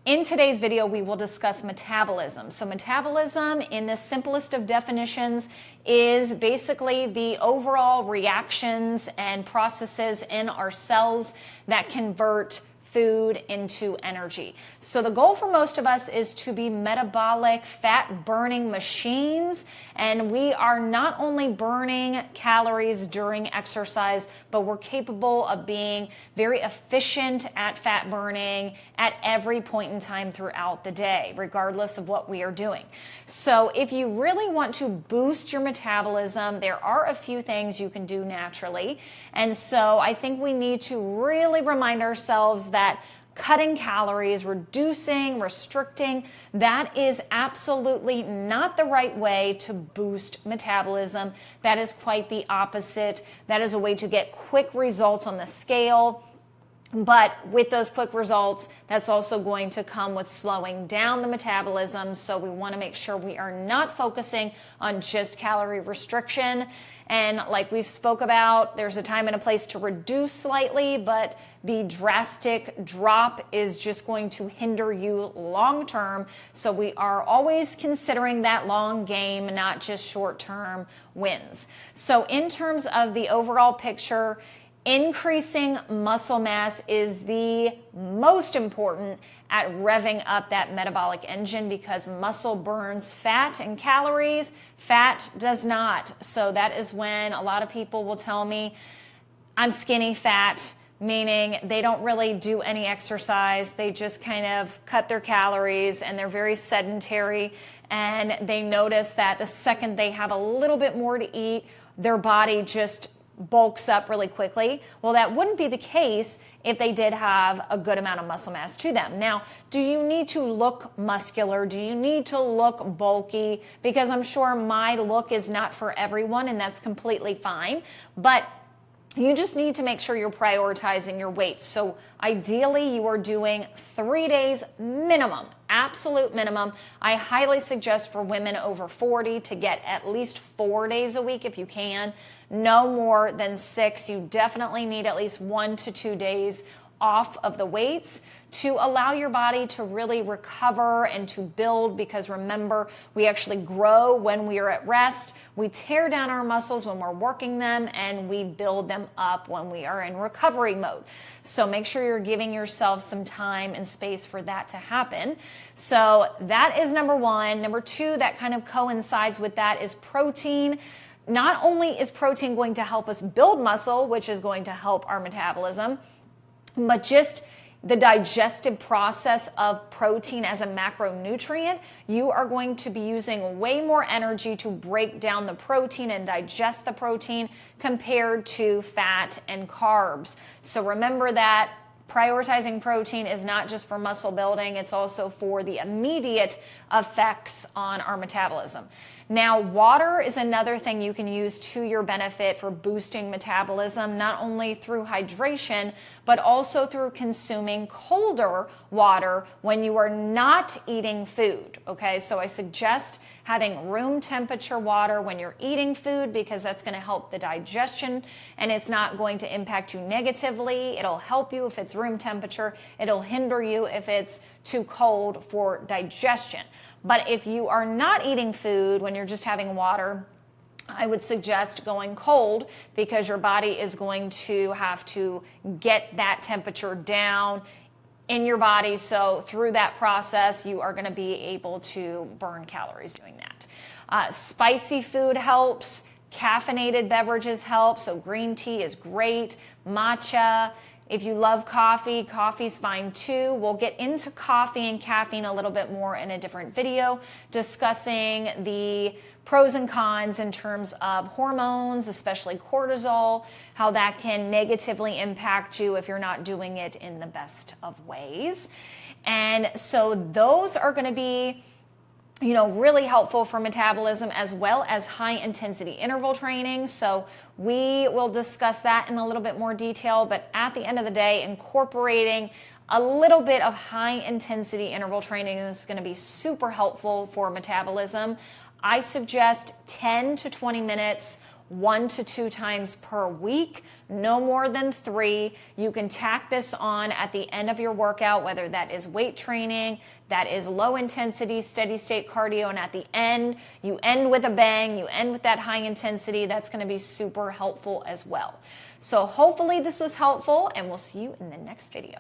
In today's video, we will discuss metabolism. So metabolism, in the simplest of definitions, is basically the overall reactions and processes in our cells that convert food into energy. So the goal for most of us is to be metabolic, fat-burning machines, and we are not only burning calories during exercise, but we're capable of being very efficient at fat burning at every point in time throughout the day, regardless of what we are doing. So if you really want to boost your metabolism, there are a few things you can do naturally. And so I think we need to really remind ourselves that cutting calories, reducing, restricting, that is absolutely not the right way to boost metabolism. That is quite the opposite. That is a way to get quick results on the scale. But with those quick results, that's also going to come with slowing down the metabolism. So we want to make sure we are not focusing on just calorie restriction. And like we've spoke about, there's a time and a place to reduce slightly, but the drastic drop is just going to hinder you long term. So we are always considering that long game, not just short term wins. So in terms of the overall picture, increasing muscle mass is the most important at revving up that metabolic engine because muscle burns fat and calories, fat does not. So that is when a lot of people will tell me, I'm skinny fat, meaning they don't really do any exercise. They just kind of cut their calories and they're very sedentary. And they notice that the second they have a little bit more to eat, their body just bulks up really quickly. Well, that wouldn't be the case if they did have a good amount of muscle mass to them. Now, do you need to look muscular? Do you need to look bulky? Because I'm sure my look is not for everyone, and that's completely fine. But you just need to make sure you're prioritizing your weight. So ideally, you are doing 3 days minimum, absolute minimum. I highly suggest for women over 40 to get at least 4 days a week if you can. No more than 6. You definitely need at least 1 to 2 days off of the weights to allow your body to really recover and to build, because remember, we actually grow when we are at rest. We tear down our muscles when we're working them, and we build them up when we are in recovery mode. So make sure you're giving yourself some time and space for that to happen. So that is number one. Number two, that kind of coincides with that, is protein. Not only is protein going to help us build muscle, which is going to help our metabolism, but just the digestive process of protein as a macronutrient, you are going to be using way more energy to break down the protein and digest the protein compared to fat and carbs. So remember that prioritizing protein is not just for muscle building, it's also for the immediate effects on our metabolism. Now, water is another thing you can use to your benefit for boosting metabolism, not only through hydration, but also through consuming colder water when you are not eating food, okay? So I suggest having room temperature water when you're eating food, because that's going to help the digestion and it's not going to impact you negatively. It'll help you if it's room temperature. It'll hinder you if it's too cold for digestion. But if you are not eating food when you're just having water, I would suggest going cold, because your body is going to have to get that temperature down in your body. So through that process, you are going to be able to burn calories doing that. Spicy food helps. Caffeinated beverages help. So green tea is great. Matcha. If you love coffee, coffee's fine too. We'll get into coffee and caffeine a little bit more in a different video, discussing the pros and cons in terms of hormones, especially cortisol, how that can negatively impact you if you're not doing it in the best of ways. And so those are going to be really helpful for metabolism, as well as high intensity interval training. So we will discuss that in a little bit more detail, but at the end of the day, incorporating a little bit of high intensity interval training is going to be super helpful for metabolism. I suggest 10 to 20 minutes 1 to 2 times per week, no more than 3. You can tack this on at the end of your workout, whether that is weight training, that is low intensity, steady state cardio, and at the end, you end with a bang, you end with that high intensity. That's going to be super helpful as well. So hopefully this was helpful, and we'll see you in the next video.